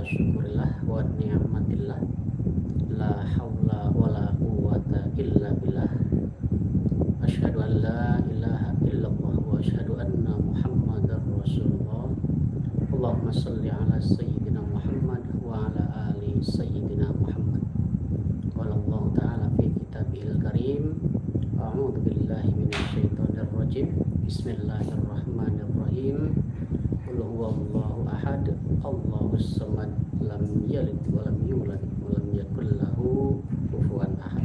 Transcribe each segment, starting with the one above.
syukurillah wa ni'matillah. La haula wala quwwata illa billah. Asyhadu an la ilaha illallah wa asyhadu anna Muhammadar Rasulullah. Allahumma shalli ala sayyidina Muhammad wa ala ali sayyidina Muhammad. Qala Allah ta'ala fi kitabihil karim. A'udzu billahi minasyaitonir rajim. Bismillahirrahmanirrahim. Qul huwallahu ahad, Allahus samad, lam yalid wa lam yulad wa lam yakul lahu kufuwan ahad.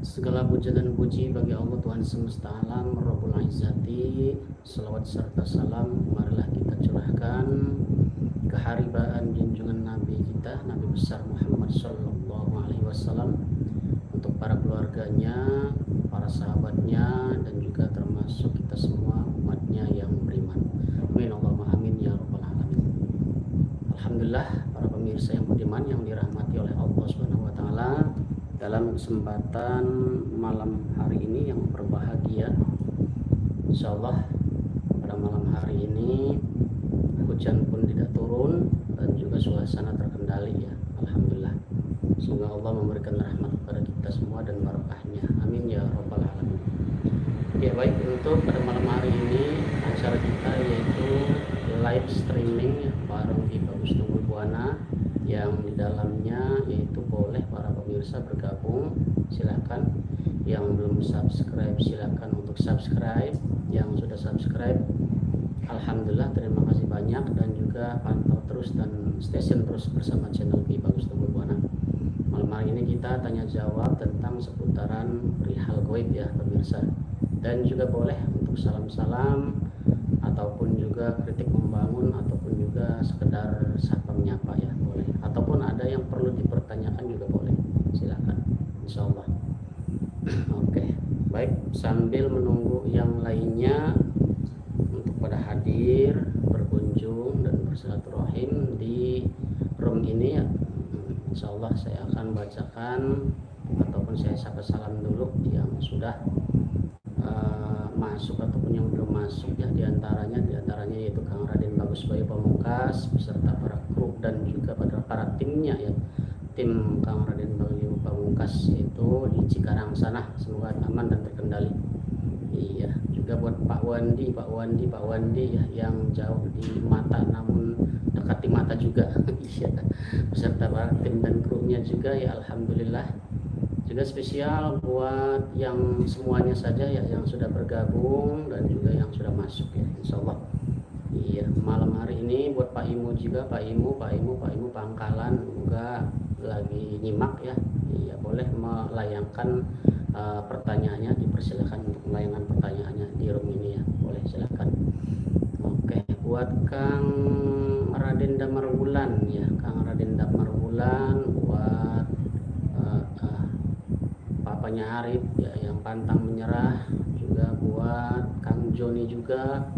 Segala puja dan puji bagi Allah Tuhan semesta alam, Rabbul Izzati. Salawat serta salam marilah kita curahkan keharibaan junjungan Nabi kita, Nabi besar Muhammad Sallallahu Alaihi Wasallam, untuk para keluarganya, para sahabatnya, dan juga termasuk kita semua umatnya yang beriman. Amin Allahumma amin ya rabbal alamin. Alhamdulillah para pemirsa yang budiman yang dirahmati oleh Allah Subhanahu wa taala, dalam kesempatan malam hari ini yang berbahagia, insyaallah pada malam hari ini hujan pun tidak turun dan juga suasana terkendali ya, alhamdulillah. Semoga Allah memberikan rahmat kepada kita semua dan barokahnya, amin ya rabbal alamin. Ya baik, untuk pada malam hari ini acara kita yaitu live streaming ya, bareng di Bagus Tunggul Buana, yang di dalamnya yaitu boleh para pemirsa bergabung, silakan. Yang belum subscribe silakan untuk subscribe, yang sudah subscribe alhamdulillah terima kasih banyak, dan juga pantau terus dan stesen terus bersama channel Ki Bagus Tunggul Buana. Malam hari ini kita tanya jawab tentang seputaran perihal gaib ya pemirsa, dan juga boleh untuk salam-salam ataupun juga kritik membangun ataupun juga sekedar sapa menyapa ya boleh, ataupun ada yang perlu dipertanyakan juga boleh, silakan insyaallah. Oke, baik, sambil menunggu yang lainnya untuk pada hadir, berkunjung dan bersilaturahim di room ini ya, insyaallah saya akan bacakan ataupun saya sapa salam dulu yang sudah masuk ataupun yang belum masuk ya, diantaranya yaitu Kang Raden Bagus Bayu Pamungkas beserta para kru dan juga para timnya ya, tim Kang Raden Bayu Pamungkas itu di Cikarang sana, semoga aman dan terkendali. Iya, juga buat Pak Wandi ya, yang jauh di mata namun dekat di mata juga iya, beserta para tim dan krunya juga ya, alhamdulillah. Juga spesial buat yang semuanya saja ya, yang sudah bergabung dan juga yang sudah masuk ya, insyaallah. Iya, malam hari ini buat Pak Imu juga, Pak Imu Pangkalan juga lagi nyimak ya. Iya, boleh melayangkan pertanyaannya, dipersilakan untuk melayangkan pertanyaannya di room ini ya, boleh silakan. Oke, buat Kang Raden Damar Wulan ya, Kang Raden Damar Wulan, buat papanya Arif ya yang pantang menyerah, juga buat Kang Joni, juga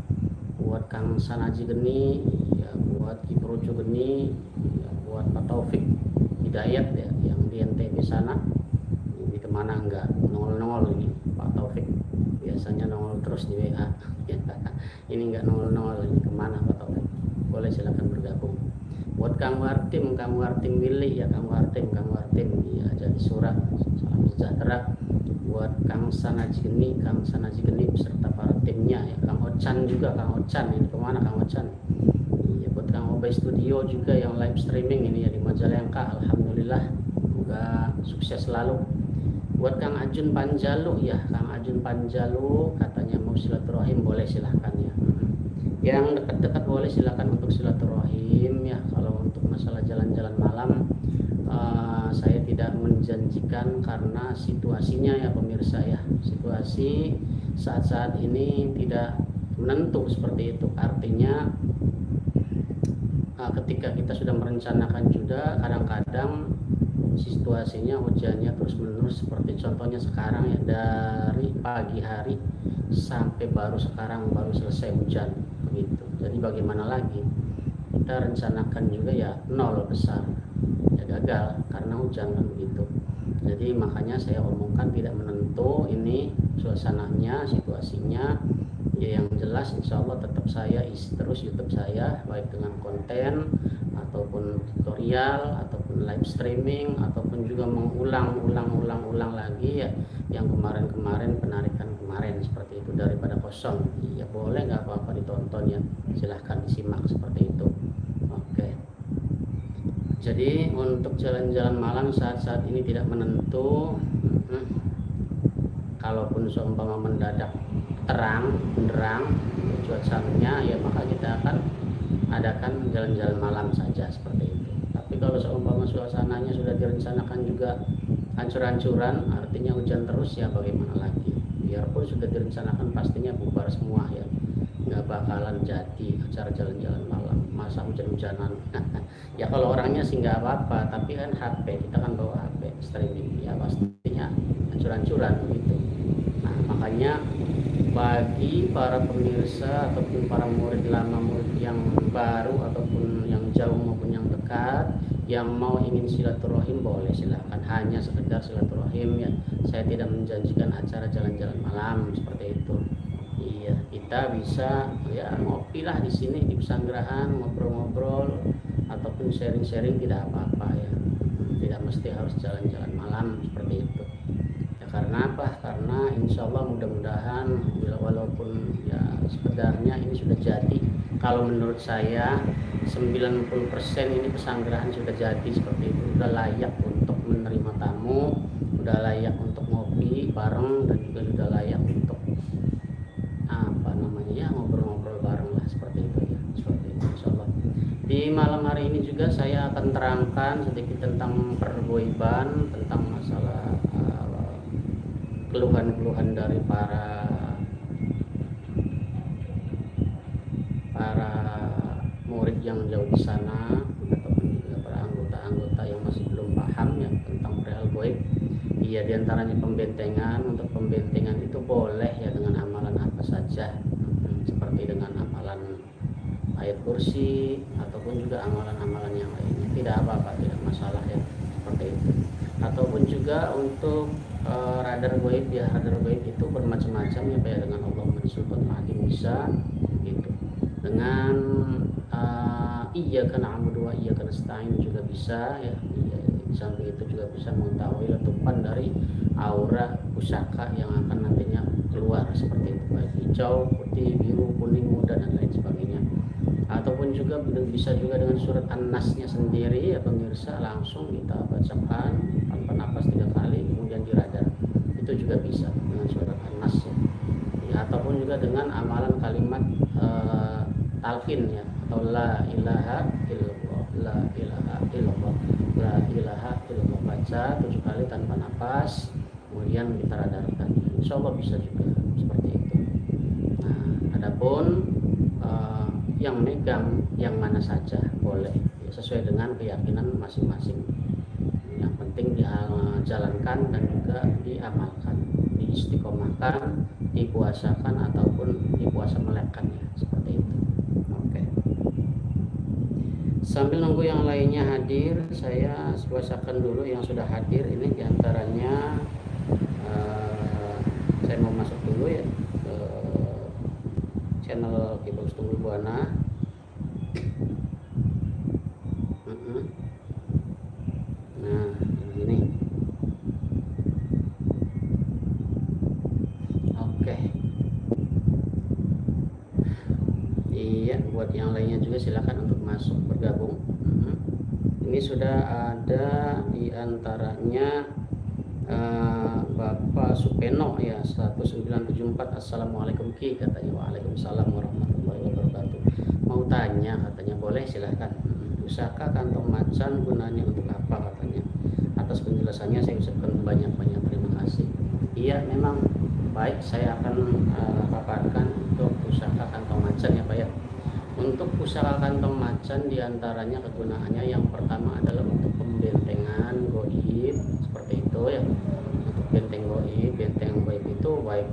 buat Kang Sanaji Geni ya, buat Iprojo Geni ya, buat Pak Taufik Hidayat ya yang di NTB sana. Ini kemana enggak nongol ini Pak Taufik, biasanya nongol terus di WA ya. Ini enggak nongol ini kemana Pak Taufik, boleh silakan bergabung. Buat Kang Wartim Willy ya, Kang Wartim ya, jadi surat salam sejahtera. Buat Kang Sanaji Geni beserta para timnya ya, Kang Ocan ini kemana Kang Ocan ya, buat Kang Obey Studio juga yang live streaming ini ya di Majalengka, alhamdulillah, semoga sukses selalu. Buat Kang Ajun Panjalu ya, Kang Ajun Panjalu katanya mau silaturahim, boleh silahkan ya. Yang dekat-dekat boleh silakan untuk silaturahim ya. Kalau untuk masalah jalan-jalan malam saya tidak menjanjikan karena situasinya ya pemirsa ya, situasi saat-saat ini tidak menentu seperti itu. Artinya ketika kita sudah merencanakan juga kadang-kadang situasinya hujannya terus menerus, seperti contohnya sekarang ya, dari pagi hari sampai baru selesai hujan begitu. Jadi bagaimana lagi, kita rencanakan juga ya nol besar ya, gagal karena hujan kan begitu. Jadi makanya saya omongkan tidak menentu ini suasananya, situasinya Ya, yang jelas insya Allah tetap saya isi terus YouTube saya, baik dengan konten ataupun tutorial ataupun live streaming ataupun juga mengulang lagi ya yang kemarin penarikan kemarin seperti itu daripada kosong. Ya boleh, nggak apa-apa ditonton ya, silahkan disimak seperti itu. Oke. Jadi untuk jalan-jalan malam saat-saat ini tidak menentu. Kalaupun seumpama mendadak terang benderang cuacanya ya maka kita akan adakan jalan-jalan malam saja seperti itu. Tapi kalau seumpama suasananya sudah direncanakan juga hancur-hancuran, artinya hujan terus, ya bagaimana lagi. Biarpun sudah direncanakan pastinya bubar semua ya, nggak bakalan jadi acara jalan-jalan malam, masa hujan-hujanan. Ya kalau orangnya sih nggak apa-apa, tapi kan HP, kita kan bawa HP streaming, ya pastinya hancur-hancuran begitu. Nah makanya bagi para pemirsa ataupun para murid lama, murid yang baru ataupun yang jauh maupun yang dekat, yang mau ingin silaturahim boleh silahkan, hanya sekedar silaturahim ya. Saya tidak menjanjikan acara jalan-jalan malam seperti itu. Iya, kita bisa ya ngopi lah di sini di Pesanggerahan, ngobrol-ngobrol ataupun sharing-sharing, tidak apa-apa ya. Tidak mesti harus jalan-jalan malam seperti itu. Karena apa? Karena insya Allah mudah-mudahan walaupun ya sekedarnya ini sudah jadi, kalau menurut saya 90% ini Pesanggerahan sudah jadi seperti itu, sudah layak untuk menerima tamu, sudah layak untuk ngopi bareng, dan juga sudah layak untuk apa namanya ya ngobrol-ngobrol bareng lah seperti itu ya, seperti itu insya Allah. Di malam hari ini juga saya akan terangkan sedikit tentang pergoiban, tentang masalah keluhan-keluhan dari para murid yang jauh di sana ataupun juga para anggota-anggota yang masih belum paham ya tentang perihal goib. Iya, diantaranya pembentengan. Untuk pembentengan itu boleh ya dengan amalan apa saja, seperti dengan amalan ayat kursi ataupun juga amalan-amalan yang lainnya, tidak apa-apa, tidak masalah ya seperti itu. Ataupun juga untuk radar goib ya, radar goib itu bermacam-macam ya, kayak dengan Allahumma sultan hakim bisa gitu, dengan iyyaka na'budu wa iyyaka nasta'in juga bisa ya. Di samping itu juga bisa mengetahui letupan dari aura pusaka yang akan nantinya keluar seperti itu, baik hijau, putih, biru, kuning, muda dan lain sebagainya. Ataupun juga bisa juga dengan surat An-Nas-nya sendiri ya pemirsa, langsung kita bacakan tanpa napas 3 kali kemudian di radar, itu juga bisa dengan surat An-Nas ya. Ataupun juga dengan amalan kalimat talqin ya, atau la ilaha illallah, la ilaha illallah, la ilaha illallah, baca 7 kali tanpa napas kemudian kita radarkan, insya Allah bisa juga seperti itu. Nah adapun yang megang yang mana saja boleh ya, sesuai dengan keyakinan masing-masing. Yang penting dijalankan dan juga diamalkan, diistiqomahkan, dipuasakan ataupun dipuasa melekkan ya, seperti itu. Oke. Sambil nunggu yang lainnya hadir, saya puasakan dulu yang sudah hadir ini. Diantaranya saya mau masuk dulu ya ke channel Kibos Tunggul Buana. Nah ini oke. Iya, buat yang lainnya juga silakan untuk masuk bergabung. Ini sudah ada diantaranya Bapak Supeno ya 1974. Assalamualaikum Ki, katanya. Waalaikumsalam warahmatullahi wabarakatuh. Mau tanya katanya, boleh silahkan. Pusaka kantong macan gunanya untuk apa katanya. Atas penjelasannya saya ucapkan banyak-banyak terima kasih. Iya memang baik, saya akan paparkan untuk pusaka kantong macan ya Pak ya. Untuk pusaka kantong macan diantaranya kegunaannya yang pertama adalah untuk pembentengan goib seperti itu ya. Untuk benteng goib itu baik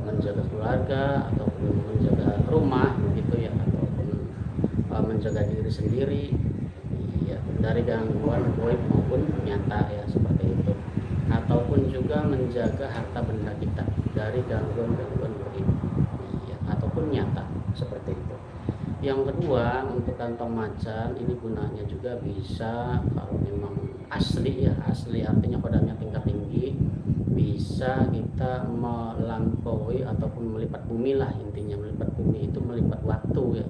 menjaga keluarga ataupun menjaga rumah begitu ya, ataupun menjaga diri sendiri ya dari gangguan goib maupun nyata ya seperti itu. Ataupun juga menjaga harta benda kita dari gangguan goib ya. pun nyata seperti itu. Yang kedua, untuk kantong macan ini gunanya juga bisa kalau memang asli ya, asli artinya kodamnya tingkat tinggi, bisa kita melampaui ataupun melipat bumi lah, intinya melipat bumi itu melipat waktu ya,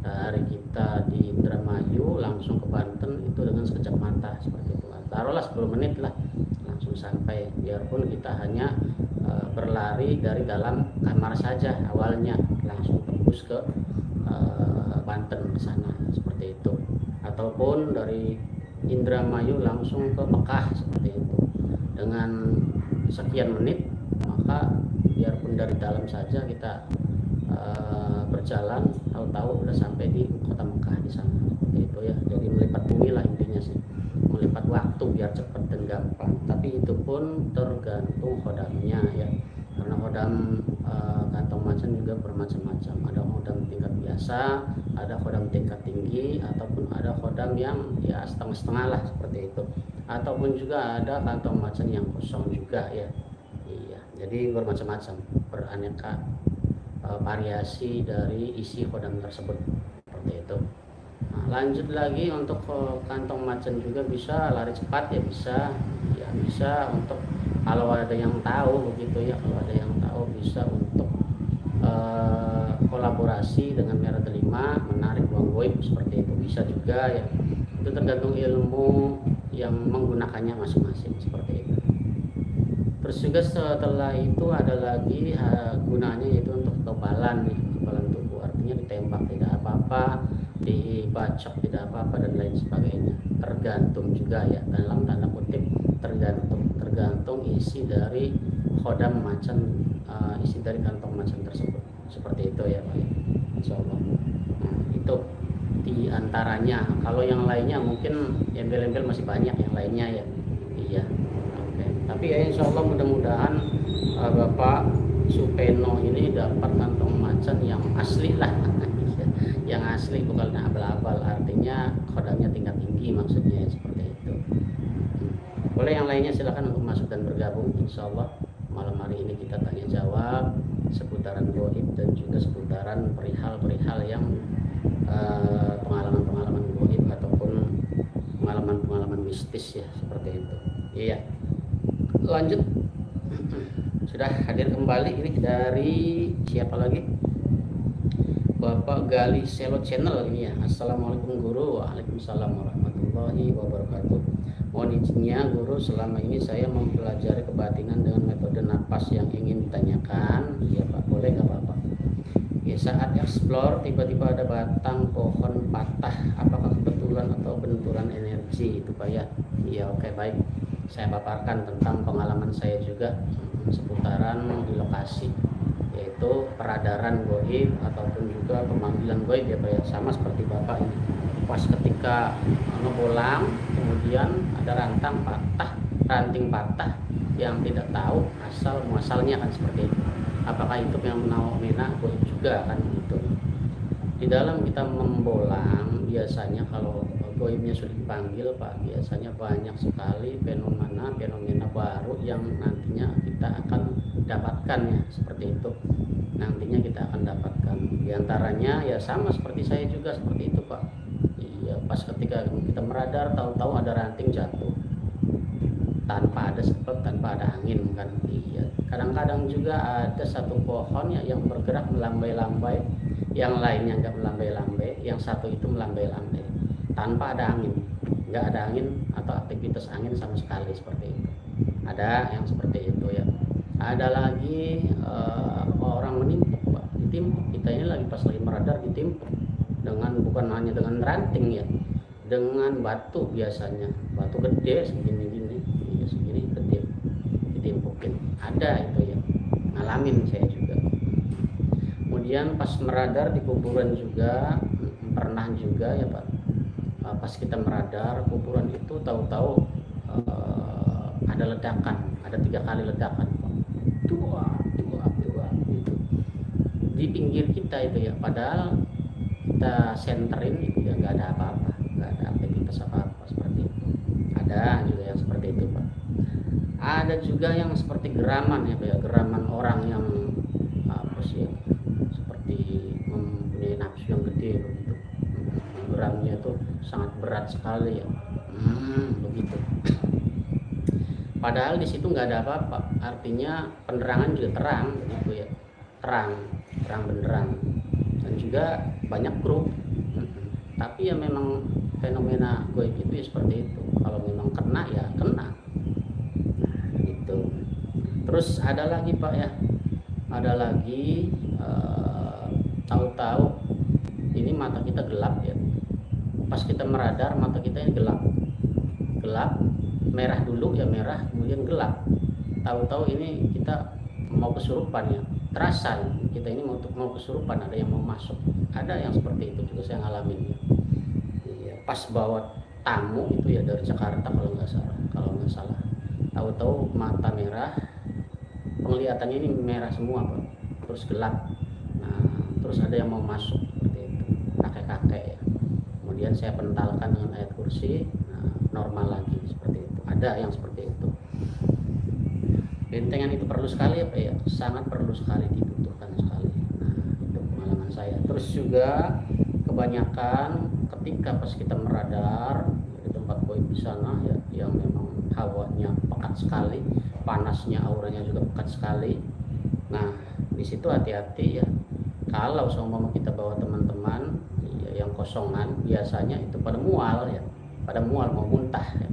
dari kita di Indramayu langsung ke Banten itu dengan sekejap mata seperti itu. Taruhlah 10 menit lah langsung sampai, biarpun kita hanya berlari dari dalam kamar saja awalnya, langsung tembus ke Banten ke sana seperti itu, ataupun dari Indramayu langsung ke Mekah seperti itu dengan sekian menit. Maka biarpun dari dalam saja kita berjalan, tahu-tahu udah sampai di kota Mekah di sana seperti itu ya. Jadi melipat bumi lah intinya sih, melipat waktu biar cepat dan gampang. Tapi itu pun tergantung kodamnya ya, karena kodam kantong macan juga bermacam-macam. Ada kodam tingkat biasa, ada kodam tingkat tinggi, ataupun ada kodam yang ya setengah-setengah lah seperti itu, ataupun juga ada kantong macan yang kosong juga ya. Iya, jadi bermacam-macam, beraneka variasi dari isi kodam tersebut seperti itu. Nah, lanjut lagi untuk kantong macan juga bisa lari cepat ya, bisa untuk kalau ada yang tahu begitu ya, kalau ada yang tahu bisa untuk kolaborasi dengan merah delima, menarik uang goib seperti itu, bisa juga ya. Itu tergantung ilmu yang menggunakannya masing-masing seperti itu. Terus juga setelah itu ada lagi gunanya yaitu untuk kekebalan ya, kekebalan tubuh, artinya ditembak tidak apa-apa, dibacok tidak apa-apa dan lain sebagainya. Tergantung juga ya, dalam tanda kutip tergantung isi dari kodam macan, isi dari kantong macan tersebut seperti itu ya Pak, insyaallah. Nah, itu diantaranya. Kalau yang lainnya mungkin embel-embel masih banyak yang lainnya ya. Iya, oke. Tapi ya insyaallah mudah-mudahan Bapak Supeno ini dapat kantong macan yang asli lah. Yang asli, bukan abal-abal, artinya kodamnya tingkat tinggi maksudnya seperti itu. Boleh yang lainnya silakan untuk masuk dan bergabung. Insyaallah malam hari ini kita tanya jawab seputaran goib dan juga seputaran perihal-perihal yang pengalaman-pengalaman goib ataupun pengalaman-pengalaman mistis ya, seperti itu. Iya, lanjut. Sudah hadir kembali ini dari siapa lagi? Bapak Gali Selo Channel ini ya. Assalamualaikum Guru. Waalaikumsalam warahmatullahi wabarakatuh. Mohon izinnya Guru, selama ini saya mempelajari kebatinan dengan metode napas yang ingin ditanyakan. Iya Pak, boleh nggak apa-apa? Ya, saat explore tiba-tiba ada batang pohon patah. Apakah kebetulan atau benturan energi itu Pak ya? Iya, oke, baik. Saya paparkan tentang pengalaman saya juga seputaran di lokasi, yaitu peradaran goib ataupun juga pemanggilan goib ya Pak ya. Sama seperti Bapak ini, pas ketika ngebolang kemudian ada ranting patah yang tidak tahu asal muasalnya kan seperti itu. Apakah itu yang fenomena goib juga kan gitu. Di dalam kita membolang biasanya kalau goibnya sudah dipanggil Pak, biasanya banyak sekali fenomena baru yang nantinya kita akan dapatkan ya, seperti itu. Nantinya kita akan dapatkan. Di antaranya ya sama seperti saya juga seperti itu Pak. Iya, pas ketika kita meradar tahu-tahu ada ranting jatuh tanpa ada sebab, tanpa ada angin kan. Iya, kadang-kadang juga ada satu pohon ya yang bergerak melambai-lambai, yang lainnya nggak melambai-lambai, yang satu itu melambai-lambai tanpa ada angin, nggak ada angin atau aktivitas angin sama sekali seperti itu. Ada yang seperti itu ya. Ada lagi orang menimpuk Pak, ditimpuk. Kita ini lagi pas lagi meradar ditimpuk dengan, bukan hanya dengan ranting ya, dengan batu, biasanya batu gede segini-gini ya, segini gede ditimpukin. Ada itu ya, ngalamin saya juga. Kemudian pas meradar di kuburan juga pernah juga ya Pak. Pas kita meradar kuburan itu tahu-tahu ada ledakan, ada 3 kali ledakan Pak. Dua gitu di pinggir kita itu ya, padahal kita senterin itu ya nggak ada apa-apa, nggak ada aktivitas apa-apa seperti itu. Ada juga yang seperti itu Pak. Ada juga yang seperti geraman ya Pak ya, geraman orang yang apa sih, seperti seperti mempunyai nafsu yang gede begitu. Geramnya itu sangat berat sekali ya. Begitu. Padahal di situ nggak ada apa-apa, artinya penerangan juga terang begitu ya, terang benderang, dan juga banyak grup. Tapi ya memang fenomena goib itu ya seperti itu, kalau memang kena ya kena. Gitu. Terus ada lagi Pak ya, ada lagi tahu-tahu ini mata kita gelap ya, pas kita meradar mata kita ini gelap, merah dulu ya, merah kemudian gelap, tahu-tahu ini kita mau kesurupan ya, terasa kita ini mau kesurupan, ada yang mau masuk, ada yang seperti itu juga saya ngalamin ya. Iya, pas bawa tamu itu ya dari Jakarta kalau nggak salah, tahu-tahu mata merah, penglihatannya ini merah semua Pak, terus gelap. Nah terus ada yang mau masuk seperti itu, kakek-kakek ya, kemudian saya pentalkan dengan ayat kursi, nah, normal lagi seperti itu. Ada yang seperti itu. Bentengan itu perlu sekali apa ya, sangat perlu sekali, dibutuhkan sekali. Nah itu pengalaman saya. Terus juga kebanyakan ketika pas kita meradar di tempat goib di sana ya, yang memang hawanya pekat sekali, panasnya auranya juga pekat sekali. Nah di situ hati-hati ya, kalau seumpama kita bawa teman-teman ya, yang kosongan, biasanya itu pada mual ya, pada mual mau muntah ya.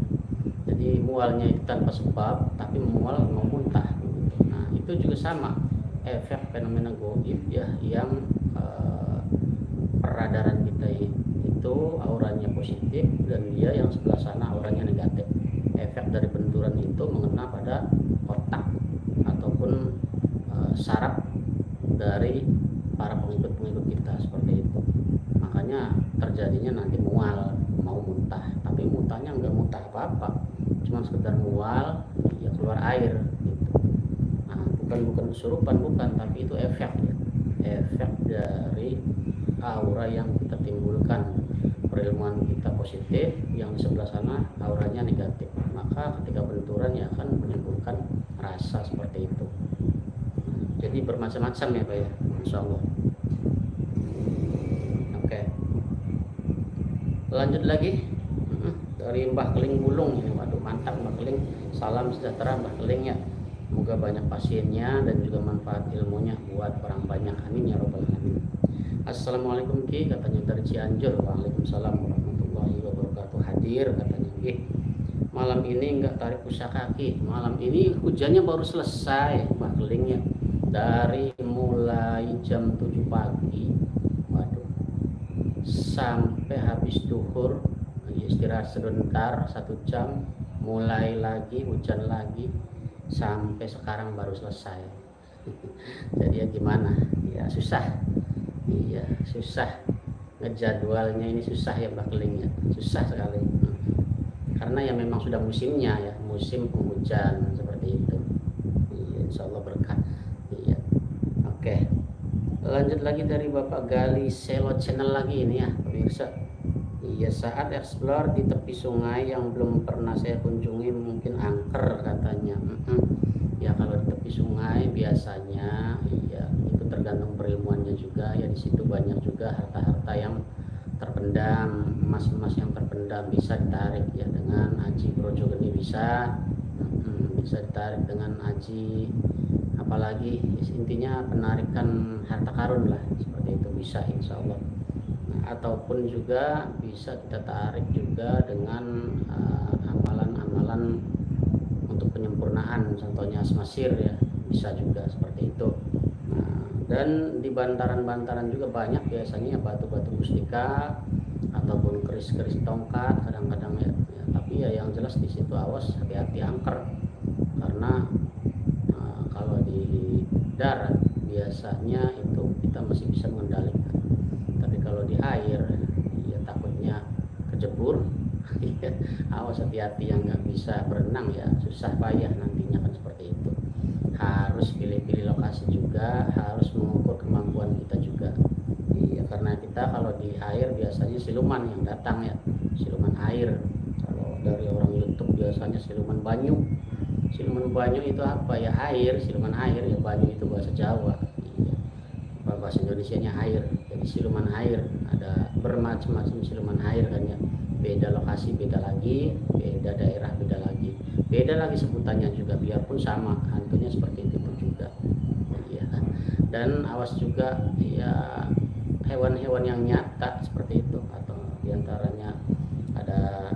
Jadi mualnya itu tanpa sebab, tapi mual mau muntah. Nah itu juga sama efek fenomena goib ya, yang peradaran kita itu auranya positif dan dia yang sebelah sana auranya negatif. Efek dari benturan itu mengena pada otak ataupun saraf dari para pengikut kita seperti itu. Makanya terjadinya nanti mual, mau muntah, tapi muntahnya enggak muntah apa-apa, cuma sekedar mual ya, keluar air gitu. Nah bukan kesurupan, bukan, tapi itu efek ya, efek dari aura yang kita timbulkan. Perilmuan kita positif, yang di sebelah sana auranya negatif, maka ketika benturan ya akan menimbulkan rasa seperti itu. Jadi bermacam-macam ya Pak ya, Insya Allah. Oke, lanjut lagi dari Mbah Keling Bulung ini. Waduh mantap Mbah Keling, salam sejahtera Mbah Keling ya, semoga banyak pasiennya dan juga manfaat ilmunya buat orang banyak, amin ya robbal alamin. Assalamualaikum Ki, katanya dari Cianjur. Waalaikumsalam warahmatullahi wabarakatuh. Hadir katanya Ki. Malam ini enggak tarik pusaka Ki, malam ini hujannya baru selesai Mbah Keling ya, dari mulai jam 7 pagi, waduh, sampai habis duhur, istirahat sebentar 1 jam, mulai lagi hujan lagi, sampai sekarang baru selesai. Jadi ya gimana ya, susah. Iya susah ngejadwalnya, ini susah ya Mbak Keling ya, susah sekali, karena ya memang sudah musimnya ya, musim penghujan seperti itu. Iya Insya Allah berkah. Iya. Oke, lanjut lagi dari Bapak Gali Selo Channel lagi ini ya pemirsa. Iya, saat explore di tepi sungai yang belum pernah saya kunjungi, mungkin angker katanya. Ya kalau di tepi sungai biasanya ya itu tergantung perilmuannya juga ya, di situ banyak juga harta-harta yang terpendam, emas-emas yang terpendam, bisa ditarik ya dengan aji projo geni, bisa ditarik dengan aji, apalagi intinya penarikan harta karun lah seperti itu, bisa insya Allah. Nah, ataupun juga bisa kita tarik juga dengan amalan-amalan untuk penyempurnaan, contohnya asmasir ya, bisa juga seperti itu. Nah, dan di bantaran-bantaran juga banyak biasanya batu-batu mustika ataupun keris-keris tongkat kadang-kadang ya, tapi ya yang jelas di situ awas hati-hati angker, karena kalau di darat biasanya itu kita masih bisa mengendalikan, tapi kalau di air ya takutnya kejebur. Awas hati-hati, yang nggak bisa berenang ya susah payah nantinya kan seperti itu. Harus pilih-pilih lokasi juga, harus mengukur kemampuan kita juga. Iya, karena kita kalau di air biasanya siluman yang datang ya, siluman air. Kalau dari orang YouTube biasanya siluman banyu. Siluman banyu itu apa ya? Air, siluman air ya, banyu itu bahasa Jawa. Iya. bahasa Indonesianya air. Jadi siluman air, ada bermacam-macam siluman air kan ya. Beda lokasi beda lagi, beda daerah beda lagi, beda lagi sebutannya juga, biarpun sama hantunya seperti itu juga ya. Dan awas juga ya hewan-hewan yang nyata seperti itu, atau diantaranya ada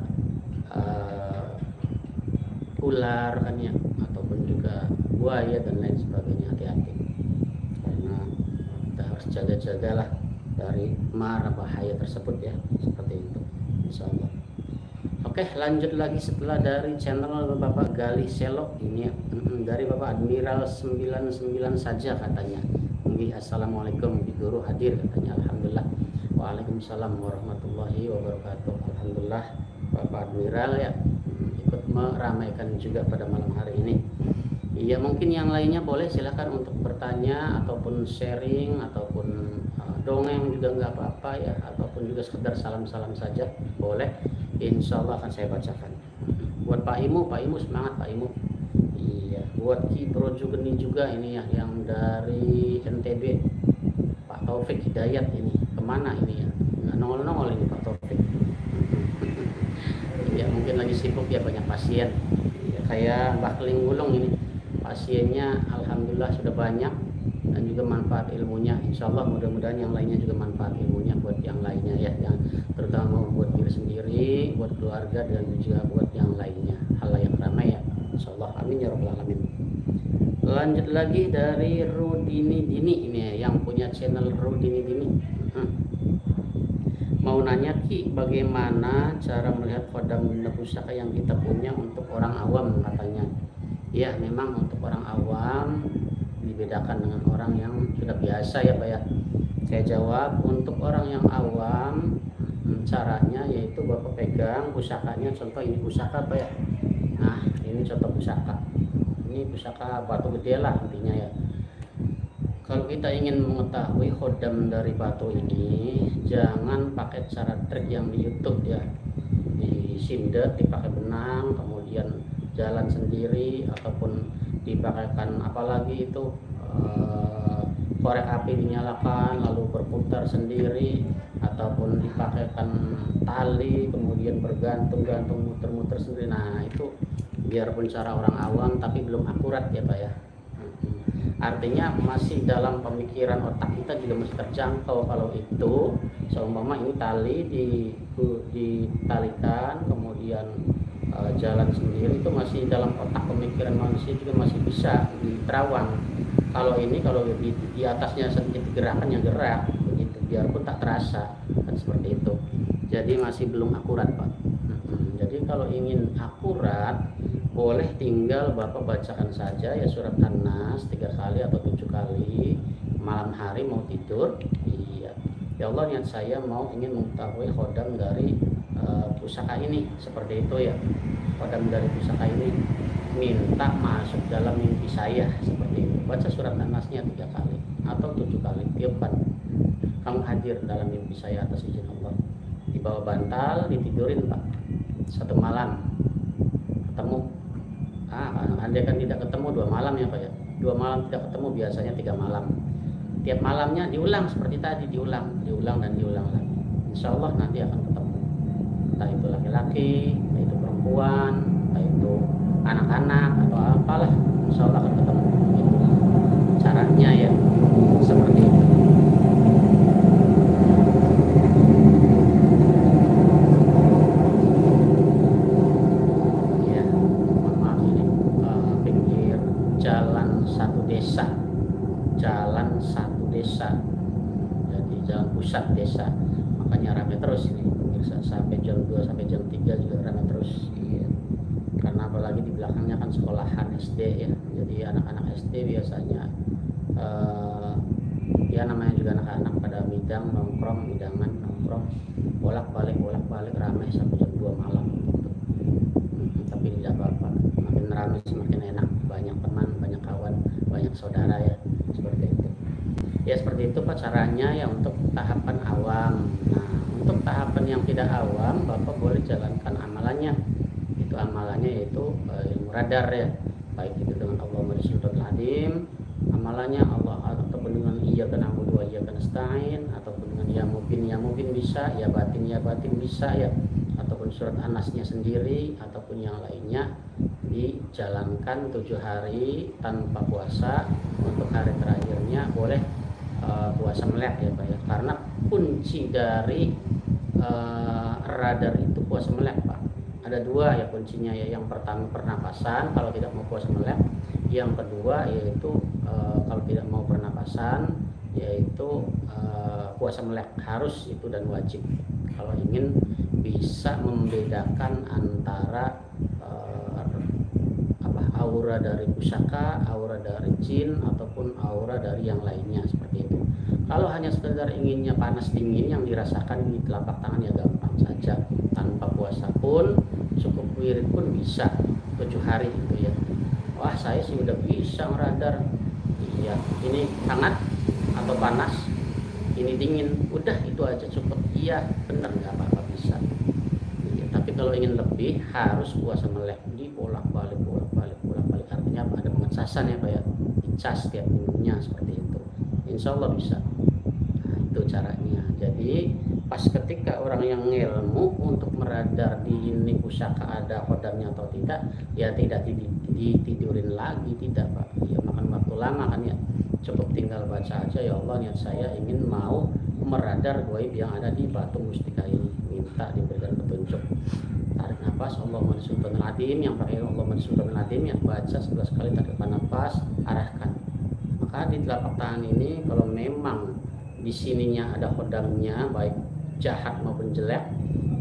ular kan ya, ataupun juga buaya dan lain sebagainya. Hati-hati, karena kita harus jaga-jagalah dari mara bahaya tersebut ya, seperti itu insyaallah. Oke, lanjut lagi setelah dari channel Bapak Galih Selo ini ya, dari Bapak Admiral 99 saja katanya. Assalamualaikum, Guru hadir katanya. Alhamdulillah. Waalaikumsalam warahmatullahi wabarakatuh. Alhamdulillah Bapak Admiral ya ikut meramaikan juga pada malam hari ini. Iya, mungkin yang lainnya boleh silakan untuk bertanya ataupun sharing ataupun dongeng juga nggak apa-apa ya, ataupun juga sekedar salam-salam saja boleh. Insya Allah akan saya bacakan. Buat Pak Imu semangat Pak Imu. Iya, buat Ki Projo Geni juga ini ya, yang dari NTB Pak Taufik Hidayat ini. Kemana ini ya? Nggak nongol-nongol ini Pak Taufik. Ya mungkin lagi sibuk ya, banyak pasien ya, kayak Mbak Keling Gulung ini, pasiennya alhamdulillah sudah banyak dan juga manfaat ilmunya. Insya Allah mudah-mudahan yang lainnya juga manfaat ilmunya buat yang lainnya ya, yang terutama buat diri sendiri, buat keluarga, dan juga buat yang lainnya, hal yang ramai ya. Insya Allah, amin ya rabbal alamin. Lanjut lagi dari Rudini Dini ini ya, yang punya channel Rudini Dini. Mau nanya Ki, bagaimana cara melihat kodam benda pusaka yang kita punya untuk orang awam katanya. Ya memang untuk orang awam dibedakan dengan orang yang sudah biasa ya Pak ya. Saya jawab, untuk orang yang awam caranya yaitu Bapak pegang pusakanya, contoh ini pusaka Pak ya. Nah ini contoh pusaka, ini pusaka batu gede lah intinya ya. Kalau kita ingin mengetahui khodam dari batu ini, jangan pakai cara trik yang di YouTube ya, disindet, dipakai benang, kemudian jalan sendiri, ataupun dipakaikan apalagi itu korek api dinyalakan lalu berputar sendiri, ataupun dipakaikan tali kemudian bergantung-gantung muter-muter sendiri. Nah itu biarpun cara orang awam tapi belum akurat ya Pak ya. Artinya masih dalam pemikiran otak kita juga masih terjangkau. Kalau itu seumpama ini tali ditalikan kemudian jalan sendiri, itu masih dalam otak pemikiran manusia juga masih bisa diterawang. Kalau ini kalau di atasnya sedikit gerakan yang gerak begitu, biarpun tak terasa kan seperti itu. Jadi masih belum akurat Pak. Jadi kalau ingin akurat, boleh tinggal Bapak bacakan saja ya surat An-Nas 3 kali atau 7 kali malam hari mau tidur. Iya, ya Allah niat saya ingin mengetahui khodam dari pusaka ini, seperti itu ya. Khodam dari pusaka ini minta masuk dalam mimpi saya, seperti itu. Baca surat An-Nasnya 3 kali atau 7 kali, tiupkan kamu hadir dalam mimpi saya atas izin Allah. Di bawah bantal ditidurin Pak, 1 malam ketemu. Andai kan tidak ketemu 2 malam ya Pak ya, 2 malam tidak ketemu, biasanya 3 malam. Tiap malamnya diulang seperti tadi, diulang dan diulang lagi. Insya Allah nanti akan ketemu, entah itu laki-laki, entah itu perempuan, entah itu anak-anak atau apalah, insya Allah akan ketemu. Itu caranya ya, seperti itu. Jalan satu desa, jadi jalan pusat desa, makanya ramai terus ini pemirsa, sampai jam 2 sampai jam 3 juga ramai terus ya. Karena apalagi di belakangnya kan sekolahan SD ya, jadi anak-anak SD biasanya ya namanya juga anak-anak pada hidangan nongkrong bolak-balik ramai sampai jam 2 malam gitu. Tapi tidak apa-apa, makin ramai semakin enak, banyak teman, banyak kawan, banyak saudara ya, seperti itu ya. Seperti itu Pak caranya ya untuk tahapan awam. Nah untuk tahapan yang tidak awam, Bapak boleh jalankan amalannya. Itu amalannya yaitu ilmu radar ya, baik itu dengan Allahumma Rasulul Hadim, amalannya Allah, ataupun dengan iya kan na'budu wa iyyaka nasta'in, ataupun dengan ya mungkin bisa, ya batin bisa ya, ataupun surat An-Nasnya sendiri, ataupun yang lainnya dijalankan 7 hari tanpa puasa. Untuk hari terakhirnya boleh puasa melek ya Pak ya, karena kunci dari radar itu puasa melek Pak. Ada 2 ya kuncinya ya. Yang pertama pernapasan kalau tidak mau puasa melek, yang kedua yaitu kalau tidak mau pernapasan yaitu puasa melek, harus itu dan wajib kalau ingin bisa membedakan antara aura dari pusaka, aura dari jin, ataupun aura dari yang lainnya seperti itu. Kalau hanya sekedar inginnya panas dingin yang dirasakan di telapak tangan ya gampang saja, tanpa puasa pun cukup wirid pun bisa 7 hari itu ya. Wah saya sih udah bisa ngeradar, iya ini hangat atau panas, ini dingin, udah itu aja cukup. Iya bener, nggak apa-apa bisa ya. Tapi kalau ingin lebih harus puasa melek, bolak-balik artinya ada pengecasan ya Pak ya, dicas tiap minggunya seperti itu, insya Allah bisa. Nah, itu caranya. Jadi pas ketika orang yang ngilmu untuk meradar di ini pusaka ada kodamnya atau tidak, ya tidak ditidurin lagi, tidak Pak ya, makan waktu lama kan ya. Cukup tinggal baca aja, ya Allah niat saya ingin mau meradar gaib yang ada di batu mustika ini, minta diberikan petunjuk. Tarik nafas, Allahumma sultanul adim, yang pakai Allahumma sultanul adim ya, baca 11 kali, tarik nafas, arahkan. Maka di telapak tangan ini kalau memang di sininya ada kodamnya, baik jahat maupun jelek,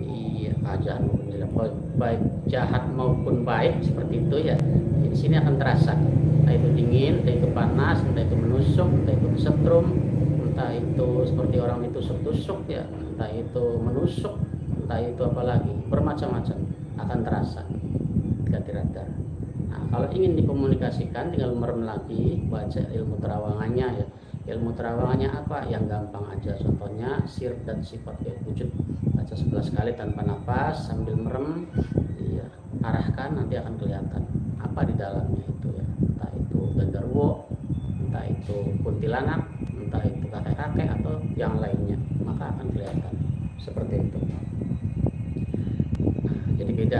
iya jahat maupun jelek, baik jahat maupun baik seperti itu ya, di sini akan terasa. Entah itu dingin, entah itu panas, entah itu menusuk, entah itu kesetrum, entah itu seperti orang ditusuk-tusuk ya, entah itu menusuk, entah itu apalagi, bermacam-macam akan terasa ketika diradar. Nah, kalau ingin dikomunikasikan tinggal merem lagi, baca ilmu terawangannya ya. Ilmu terawangannya apa? Yang gampang aja, contohnya sir dan sifat gaib wujud, baca 11 kali tanpa nafas sambil merem ya, arahkan, nanti akan kelihatan apa di dalamnya itu ya, entah itu genderuwo, entah itu kuntilanak, entah itu kakek-kakek atau yang lainnya, maka akan kelihatan seperti itu. Jadi beda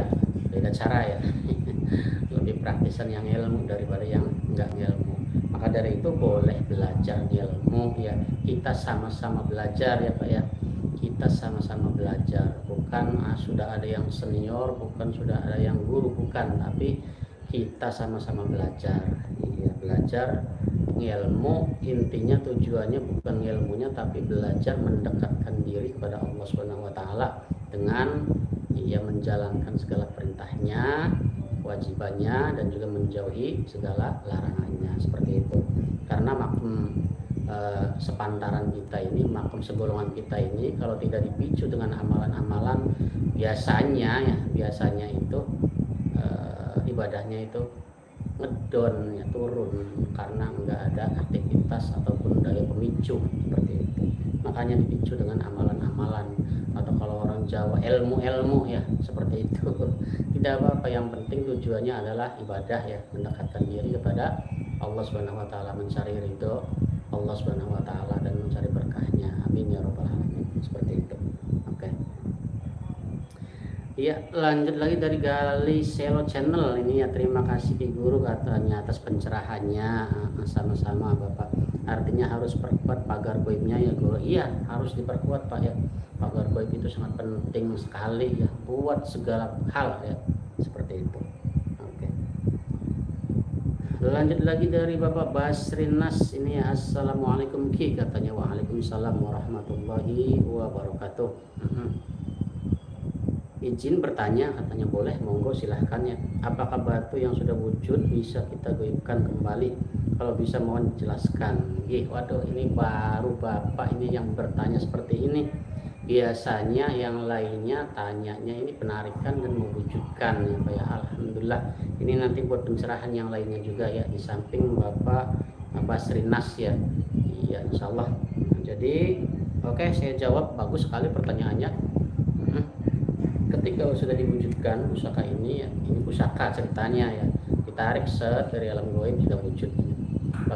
cara ya. Lebih praktisan yang ilmu daripada yang enggak ilmu. Maka dari itu boleh belajar ilmu ya, kita sama-sama belajar ya Pak ya, kita sama-sama belajar, bukan sudah ada yang senior, bukan sudah ada yang guru, bukan, tapi kita sama-sama belajar ya, belajar ilmu. Intinya tujuannya bukan ilmunya, tapi belajar mendekatkan diri kepada Allah Subhanahu wa taala dengan ia menjalankan segala perintahnya, kewajibannya, dan juga menjauhi segala larangannya seperti itu. Karena maklum sepantaran kita ini, maklum segolongan kita ini, kalau tidak dipicu dengan amalan-amalan biasanya itu ibadahnya itu ngedon ya, turun, karena enggak ada aktivitas ataupun daya pemicu seperti itu. Makanya dipicu dengan amalan-amalan, atau kalau orang Jawa ilmu-ilmu ya seperti itu. Tidak apa-apa, yang penting tujuannya adalah ibadah ya, mendekatkan diri kepada Allah Subhanahu wa taala, mencari ridho Allah Subhanahu wa taala dan mencari berkahnya. Amin ya rabbal alamin. Seperti itu. Oke. Iya, lanjut lagi dari Gali Selo Channel ini ya, terima kasih Ki Guru katanya atas pencerahannya. Sama-sama Bapak. Artinya harus perkuat pagar goibnya ya Guru. Iya, harus diperkuat Pak ya. Pagar goib itu sangat penting sekali ya, buat segala hal ya, seperti itu. Oke. Lanjut lagi dari Bapak Basrinas ini ya, Assalamualaikum Ki katanya. Waalaikumsalam warahmatullahi wabarakatuh. Izin bertanya katanya, boleh, monggo silahkan ya. Apakah batu yang sudah wujud bisa kita goibkan kembali? Kalau bisa mohon dijelaskan. Waduh, ini baru Bapak ini yang bertanya seperti ini. Biasanya yang lainnya tanyanya ini penarikan dan mewujudkan ya Pak ya. Alhamdulillah, ini nanti buat pencerahan yang lainnya juga ya, di samping Bapak Basrinas ya. Iya, insyaallah. Jadi oke, saya jawab, bagus sekali pertanyaannya. Ketika sudah diwujudkan pusaka ini ya, ini pusaka ceritanya ya, ditarik set dari alam goib sudah wujud.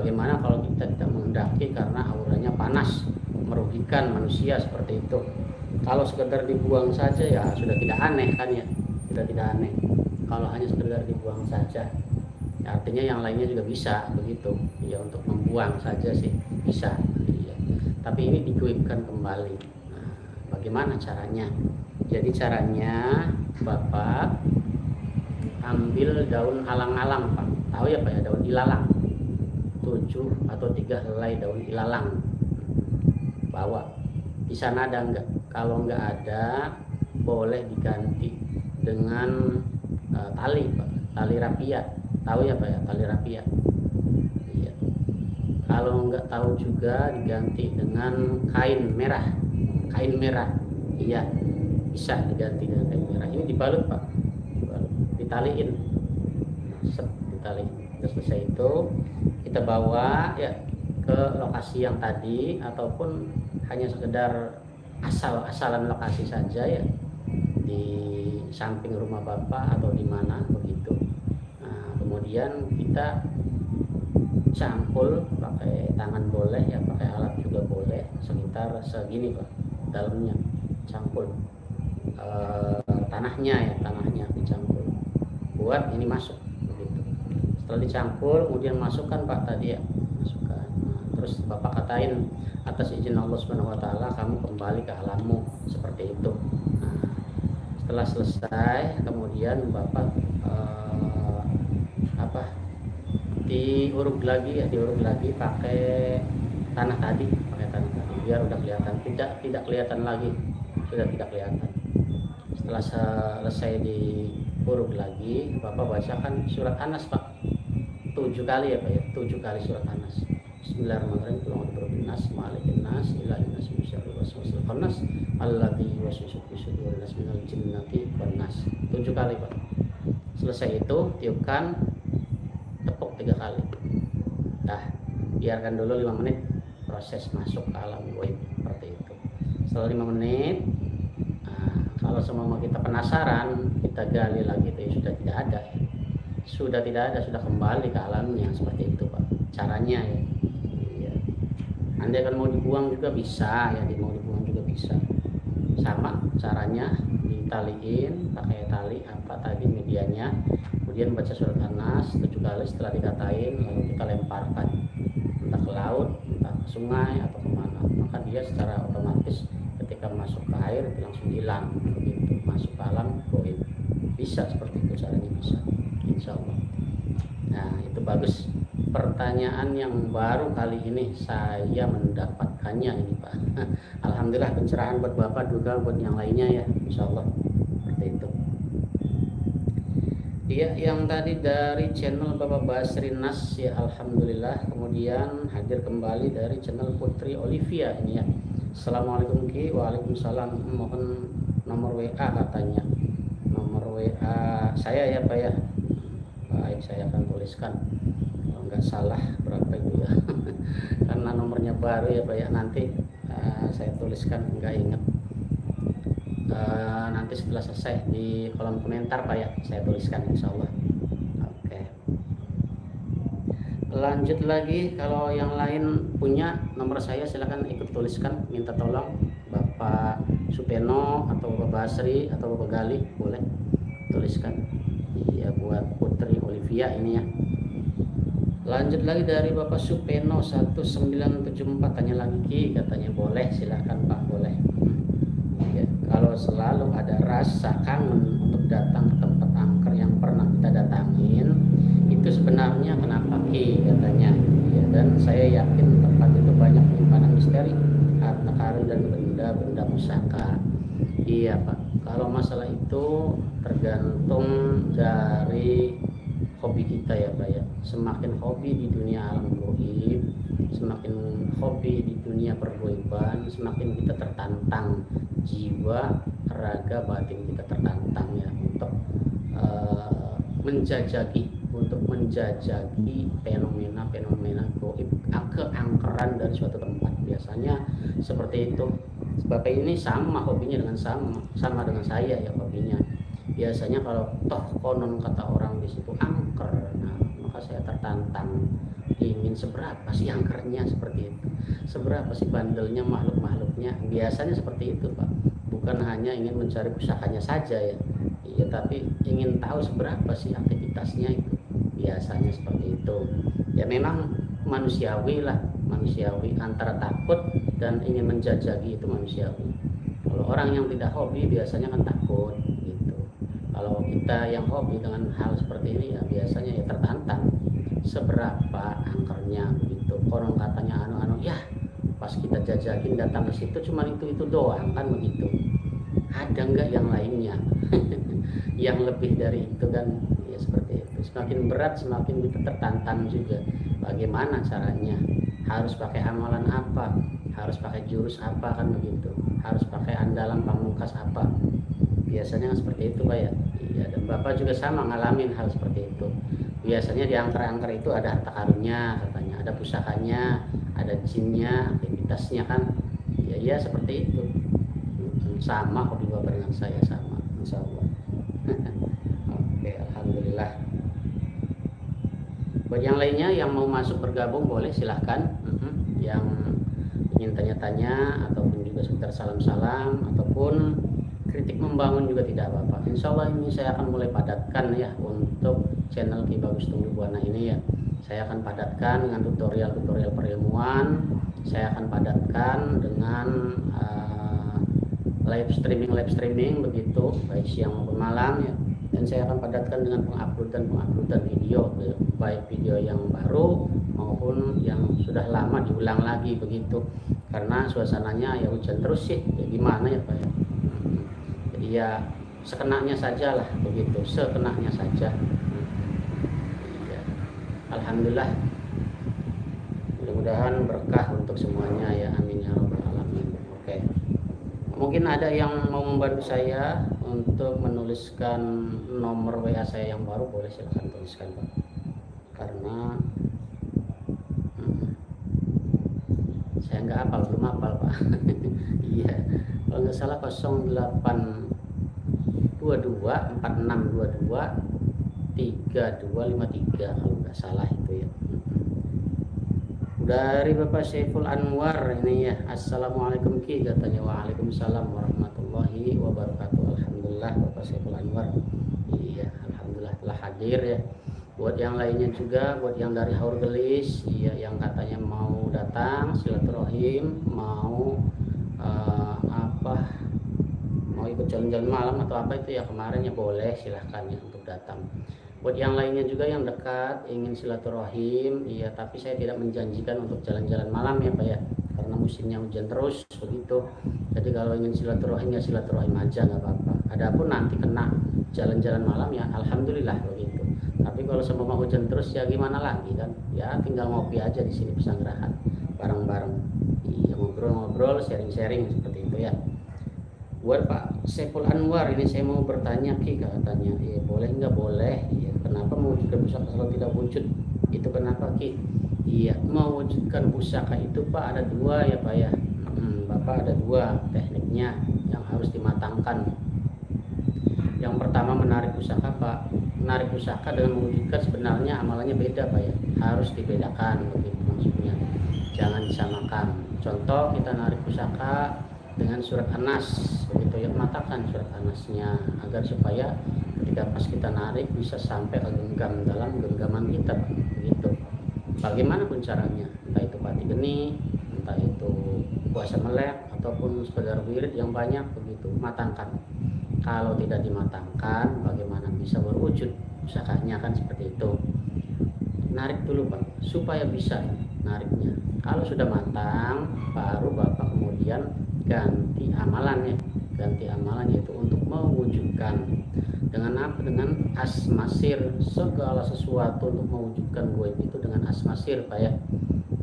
bagaimana kalau kita tidak menghendaki karena auranya panas, merugikan manusia seperti itu. Kalau sekedar dibuang saja ya sudah tidak aneh kan ya, sudah tidak aneh. Kalau hanya sekedar dibuang saja, ya artinya yang lainnya juga bisa begitu. Ya untuk membuang saja sih bisa. Ya. Tapi ini digoibkan kembali. Nah, bagaimana caranya? Jadi caranya Bapak ambil daun alang-alang Pak. Tahu ya Pak ya, daun ilalang. 7 atau 3 helai daun ilalang. Bawa. Di sana ada enggak? Kalau enggak ada, boleh diganti dengan tali Pak. Tali rapia. Tahu ya Pak ya, tali rapia. Iya. Kalau enggak tahu juga diganti dengan kain merah. Kain merah. Iya. Bisa diganti dengan kain merah. Ini dibalut Pak. Dibalut. Ditaliin. Set, ditaliin. Terus selesai itu kita bawa ya ke lokasi yang tadi, ataupun hanya sekedar asal-asalan lokasi saja ya, di samping rumah Bapak atau di mana begitu. Nah, kemudian kita cangkul pakai tangan boleh ya, pakai alat juga boleh, sekitar segini Pak dalamnya, cangkul tanahnya ya, tanahnya dicangkul buat ini masuk begitu. Setelah dicangkul kemudian masukkan Pak tadi ya, masukkan. Nah, terus Bapak katain, atas izin Allah Subhanahu wa taala kamu kembali ke alammu, seperti itu. Nah, setelah selesai kemudian Bapak diuruk lagi ya, diuruk lagi pakai tanah tadi, biar udah kelihatan, tidak kelihatan lagi, sudah tidak kelihatan. Setelah selesai diuruk lagi, Bapak bacakan surat Anas Pak, 7 kali ya Pak ya, 7 kali surat Anas. Bismillahirrahmanirrahim. Qul a'udzu birabbin nas, malikin nas, ilahin nas, min syarril waswasil khannas, alladzi yuwaswisu fi sudurin nas minal jinnati wan nas. 7 kali Pak. Selesai itu tiupkan, tepuk 3 kali. Nah, biarkan dulu 5 menit proses masuk ke alam gaib seperti itu. Setelah 5 menit, nah, kalau semua kita penasaran, kita gali lagi itu sudah tidak ada. Sudah tidak ada, sudah kembali ke alamnya, seperti itu Pak. Caranya ya. Anda kan mau dibuang juga bisa ya, mau dibuang juga bisa. Sama caranya, ditaliin pakai tali apa tadi medianya, kemudian baca surat Anas 7 kali. Setelah dikatain lalu kita lemparkan entah ke laut, entah ke sungai atau kemana, maka dia secara otomatis ketika masuk ke air langsung hilang begitu, masuk ke alam gaib. Bisa seperti itu caranya, bisa insya Allah. Nah itu bagus. Pertanyaan yang baru kali ini saya mendapatkannya ini Pak. Alhamdulillah, pencerahan buat Bapak juga buat yang lainnya ya, insya Allah seperti itu. Iya, yang tadi dari channel Bapak Basri Nas ya, alhamdulillah. Kemudian hadir kembali dari channel Putri Olivia ini ya. Assalamualaikum Ki. Waalaikumsalam. Mohon nomor WA katanya. Nomor WA saya ya Pak ya. Baik, saya akan tuliskan. Nggak salah berapa itu ya. Karena nomornya baru ya Pak ya, nanti saya tuliskan, nggak ingat. Nanti setelah selesai di kolom komentar Pak ya, saya tuliskan insya Allah. Oke, lanjut lagi. Kalau yang lain punya nomor saya silahkan ikut tuliskan, minta tolong Bapak Supeno atau Bapak Basri atau Bapak Gali, boleh tuliskan ya buat Putri Olivia ini ya. Lanjut lagi dari Bapak Supeno 1974, tanya lagi Ki, katanya boleh, silahkan Pak, boleh ya. Kalau selalu ada rasa kangen untuk datang ke tempat angker yang pernah kita datangin, itu sebenarnya kenapa Ki, katanya ya. Dan saya yakin tempat itu banyak penyimpanan misteri, harta karun dan benda-benda pusaka. Iya Pak, kalau masalah itu tergantung dari hobi kita ya Pak ya. Semakin hobi di dunia alam gaib, semakin hobi di dunia pergoiban, semakin kita tertantang, jiwa, raga, batin kita tertantang ya untuk menjajaki fenomena-fenomena gaib, keangkeran dari suatu tempat. Biasanya seperti itu. Sebab ini sama hobinya dengan sama dengan saya ya hobinya. Biasanya kalau toh konon kata orang di situ angker, nah maka saya tertantang ingin seberapa sih angkernya, seperti itu, seberapa sih bandelnya makhluk-makhluknya. Biasanya seperti itu Pak, bukan hanya ingin mencari pusakanya saja ya, iya, tapi ingin tahu seberapa sih aktivitasnya itu. Biasanya seperti itu ya, memang manusiawi lah, manusiawi, antara takut dan ingin menjajaki itu manusiawi. Kalau orang yang tidak hobi biasanya kan takut gitu. Kalau kita yang hobi dengan hal seperti ini ya biasanya ya tertantang, seberapa angkernya begitu. Konon katanya anu-anu ya, pas kita jajakin datang ke situ cuma itu doang kan begitu. Ada enggak yang lainnya? Yang lebih dari itu kan ya, seperti itu. Semakin berat semakin kita tertantang juga. Bagaimana caranya? Harus pakai amalan apa? Harus pakai jurus apa kan begitu? Harus pakai andalan pamungkas apa? Biasanya seperti itu Pak ya. Iya, dan Bapak juga sama ngalamin hal seperti itu. Biasanya di angker-angker itu ada harta karunnya katanya, ada pusakanya, ada jinnya, aktivitasnya kan. Ya iya seperti itu. Sama hobi Bapak dengan saya, sama insya Allah. Oke, alhamdulillah. Buat yang lainnya yang mau masuk bergabung boleh silahkan. Yang ingin tanya-tanya ataupun juga sekedar salam-salam ataupun kritik membangun juga tidak apa-apa. Insya Allah ini saya akan mulai padatkan ya untuk channel Ki Bagus Tumbuh-Buana ini ya. Saya akan padatkan dengan tutorial-tutorial perilmuan. Saya akan padatkan dengan live streaming begitu, baik siang maupun malam ya. Dan saya akan padatkan dengan penguploadan video, baik video yang baru maupun yang sudah lama diulang lagi begitu. Karena suasananya ya hujan terus sih, ya gimana ya Pak ya. Jadi ya sekenanya saja lah begitu, sekenanya saja. Ya, alhamdulillah. Mudah-mudahan berkah untuk semuanya ya, amin ya rabbal alamin. Oke. Mungkin ada yang mau membantu saya untuk menuliskan nomor WA saya yang baru, boleh silahkan tuliskan Pak. Karena saya nggak hafal, belum hafal Pak. Iya, kalau nggak salah 082246223253 kalau nggak salah itu ya. Dari Bapak Saiful Anwar ini ya, assalamualaikum Ki, katanya. Waalaikumsalam warahmatullahi wabarakatuh. Alhamdulillah Bapak Saiful Anwar, iya alhamdulillah telah hadir ya. Buat yang lainnya juga, buat yang dari Haur Gelis, iya, yang katanya mau datang silaturahim, mau mau ikut jalan-jalan malam atau apa itu ya kemarin ya, boleh silahkan ya untuk datang. Buat yang lainnya juga yang dekat ingin silaturahim, iya, tapi saya tidak menjanjikan untuk jalan-jalan malam ya Pak ya, karena musimnya hujan terus begitu. Jadi kalau ingin silaturahim ya silaturahim aja, nggak apa-apa. Adapun nanti kena jalan-jalan malam ya alhamdulillah begitu. Tapi kalau semua hujan terus ya gimana lagi kan? Ya tinggal ngopi aja di sini Pesanggerahan bareng-bareng. Iya, ngobrol-ngobrol, sharing-sharing seperti itu ya. Buat Pak Saiful Anwar ini saya mau bertanya Ki, katanya. Iya, boleh nggak? Boleh. Iya, kenapa mewujudkan pusaka kalau tidak wujud? Itu kenapa Ki? Iya, mewujudkan pusaka itu Pak ada dua ya Pak ya. Bapak ada dua tekniknya yang harus dimatangkan. Yang pertama menarik pusaka Pak. Menarik pusaka dengan mewujudkan sebenarnya amalannya beda Pak ya. Harus dibedakan begitu maksudnya. Jangan disamakan. Contoh kita narik pusaka dengan surat An-Nas begitu ya, matakan surat An-Nasnya agar supaya ketika pas kita narik bisa sampai ke genggam dalam genggaman kita begitu. Bagaimanapun caranya, entah itu pati geni, entah itu puasa melek ataupun sekedar wirid yang banyak begitu, matangkan. Kalau tidak dimatangkan bagaimana bisa berwujud pusakanya kan seperti itu. Narik dulu Pak supaya bisa nariknya. Kalau sudah matang baru Bapak kemudian ganti amalannya, yaitu untuk mewujudkan dengan apa? Dengan asmasir. Segala sesuatu untuk mewujudkan goib itu dengan asmasir Pak ya.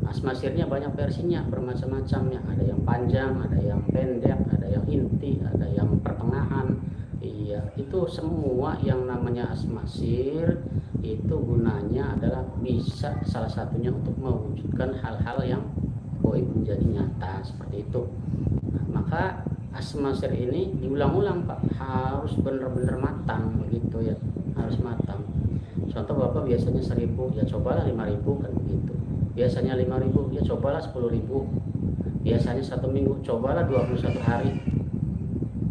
Asmasirnya banyak versinya, bermacam-macamnya, ada yang panjang, ada yang pendek, ada yang inti, ada yang pertengahan. Iya, itu semua yang namanya asmasir itu gunanya adalah bisa salah satunya untuk mewujudkan hal-hal yang goib menjadi nyata seperti itu. Maka asmasir ini diulang-ulang Pak, harus benar-benar matang begitu ya, harus matang. Contoh Bapak biasanya 1000, ya cobalah 5000 kan begitu. biasanya 5.000, ya cobalah 10.000. Biasanya 1 minggu, cobalah 21 hari.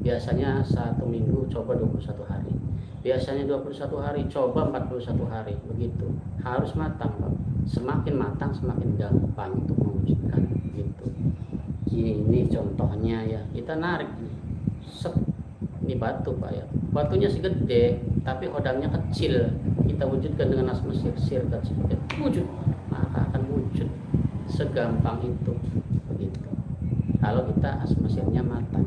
Biasanya 1 minggu, coba 21 hari. Biasanya 21 hari, coba 41 hari. Begitu. Harus matang, Pak. Semakin matang, semakin gampang untuk mewujudkan. Gitu. Ini contohnya ya. Kita narik nih. Set. Ini batu, Pak ya. Batunya sih gede, tapi hodangnya kecil. Kita wujudkan dengan asma sirkat seperti itu. Wujud. Maka akan wujud. Segampang itu. Begitu. Kalau kita asma-sirnya matang,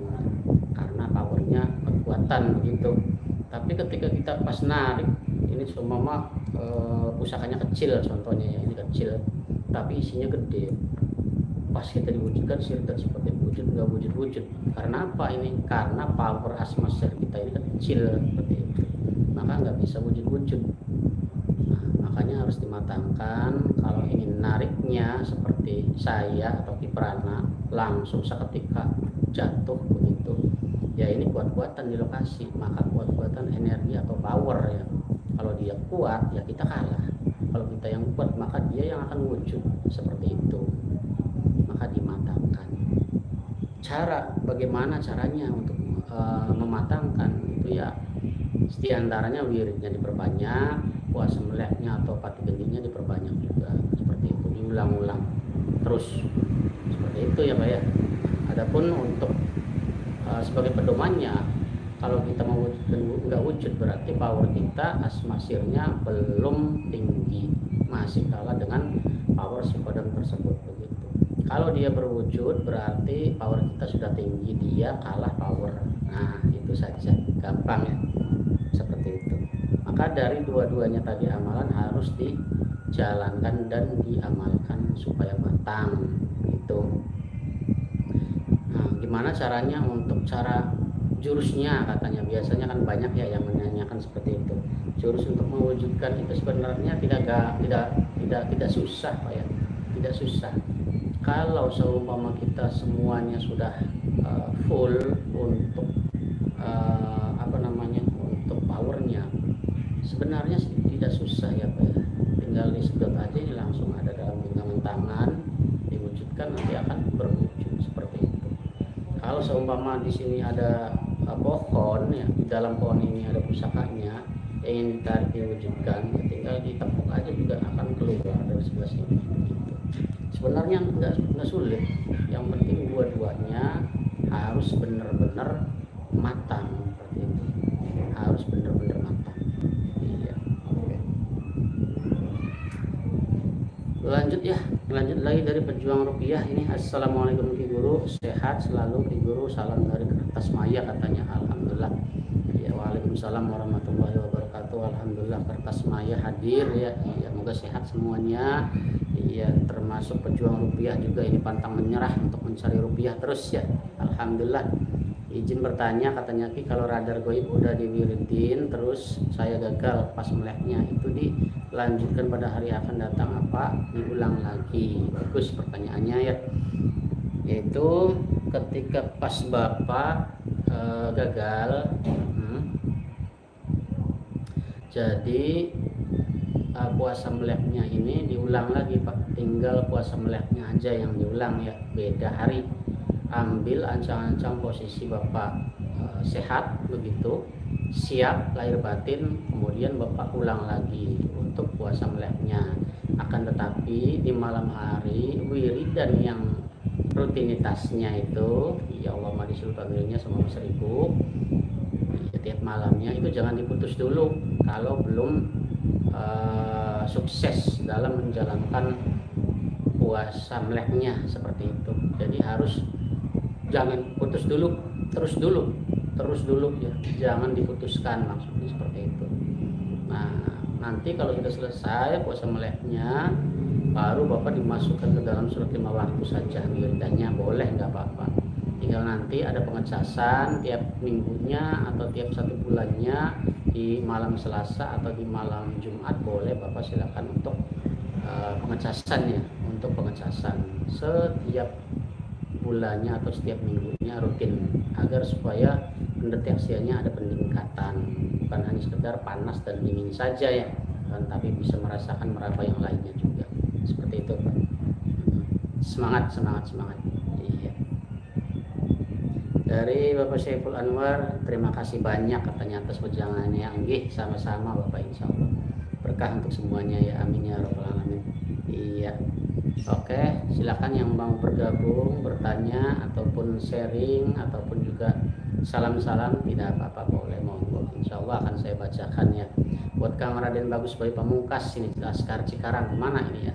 karena powernya kekuatan begitu. Tapi ketika kita pas narik, ini semua pusakanya kecil contohnya ya, ini kecil tapi isinya gede. Pas kita diwujudkan sirkat seperti wujud, nggak wujud. Karena apa ini? Karena power asma sir kita ini kecil seperti itu, maka nggak bisa wujud. Nah, makanya harus dimatangkan. Kalau ingin nariknya seperti saya atau Kiprana langsung seketika jatuh begitu ya, ini kuat-kuatan di lokasi, maka kuat-kuatan energi atau power ya. Kalau dia kuat ya kita kalah, kalau kita yang kuat maka dia yang akan wujud seperti itu. Maka dimatangkan. Bagaimana caranya untuk mematangkan itu ya, diantaranya wiridnya diperbanyak, puasa meleknya atau pati gendinya diperbanyak juga, seperti itu, diulang-ulang terus seperti itu ya Pak ya. Adapun untuk sebagai pedomannya, kalau kita mau nggak wujud berarti power kita asma sirnya belum tinggi, masih kalah dengan power si kodam tersebut begitu. Kalau dia berwujud berarti power kita sudah tinggi, dia kalah power. Nah itu saja, gampang ya, seperti itu. Maka dari dua-duanya tadi amalan harus dijalankan dan diamalkan supaya matang gitu. Nah, gimana caranya? Untuk cara jurusnya katanya biasanya kan banyak ya yang menanyakan seperti itu. Jurus untuk mewujudkan itu sebenarnya tidak susah Pak ya, tidak susah. Kalau seumpama kita semuanya sudah full untuk untuk powernya, sebenarnya tidak susah ya Pak ya. Tinggal disedot aja, ini langsung ada dalam genggaman tangan, diwujudkan nanti akan berwujud seperti itu. Kalau seumpama di sini ada pohon ya, di dalam pohon ini ada pusakanya yang ingin ditarik diwujudkan, ya tinggal ditepuk aja juga akan keluar dari sebelah sini. Gitu. Sebenarnya nggak sulit, yang penting dua-duanya harus benar-benar matang seperti itu, harus benar-benar matang. Iya. Oke. Lanjut lagi dari pejuang rupiah ini. Assalamualaikum Ki Guru, sehat selalu Ki Guru, salam dari Kertas Maya katanya. Alhamdulillah ya. Waalaikumsalam warahmatullahi wabarakatuh. Alhamdulillah Kertas Maya hadir ya. Iya, semoga sehat semuanya. Iya, termasuk pejuang rupiah juga ini pantang menyerah untuk mencari rupiah terus ya. Alhamdulillah. Izin bertanya katanya Ki, kalau radar goib udah diwiridin terus saya gagal pas meleknya, itu dilanjutkan pada hari akan datang apa diulang lagi? Bagus pertanyaannya ya. Yaitu ketika pas Bapak gagal, jadi puasa meleknya ini diulang lagi Pak, tinggal puasa meleknya aja yang diulang ya, beda hari. Ambil ancang-ancang posisi Bapak sehat begitu, siap lahir batin, kemudian Bapak ulang lagi untuk puasa meleknya. Akan tetapi di malam hari wiridan yang rutinitasnya itu ya Allah madisul fadilnya semua 1000 ya, tiap malamnya itu jangan diputus dulu kalau belum sukses dalam menjalankan puasa meleknya seperti itu. Jadi harus jangan putus dulu, terus dulu ya, jangan diputuskan, maksudnya seperti itu. Nah nanti kalau sudah selesai puasa meleknya, baru Bapak dimasukkan ke dalam surat 5 waktu saja wiridannya, boleh nggak apa-apa. Tinggal nanti ada pengecasan tiap minggunya atau tiap 1 bulannya, di malam Selasa atau di malam Jumat boleh Bapak silakan untuk pengecasannya, untuk pengecasan setiap bulannya atau setiap minggunya rutin, agar supaya pendeteksiannya ada peningkatan, bukan hanya sekedar panas dan dingin saja ya, tapi bisa merasakan meraba yang lainnya juga, seperti itu Pak. Semangat, semangat, semangat. Iya. Dari Bapak Syaiful Anwar, terima kasih banyak katanya atas wejangannya. Nggih, sama-sama Bapak, insya Allah berkah untuk semuanya ya, amin ya rabbal alamin. Iya. Oke, silakan yang mau bergabung, bertanya ataupun sharing ataupun juga salam-salam, tidak apa-apa, boleh, monggo. Insya Allah akan saya bacakan ya. Buat Kang Raden Bagus Boy Pamungkas ini Laskar Cikarang, kemana ini ya?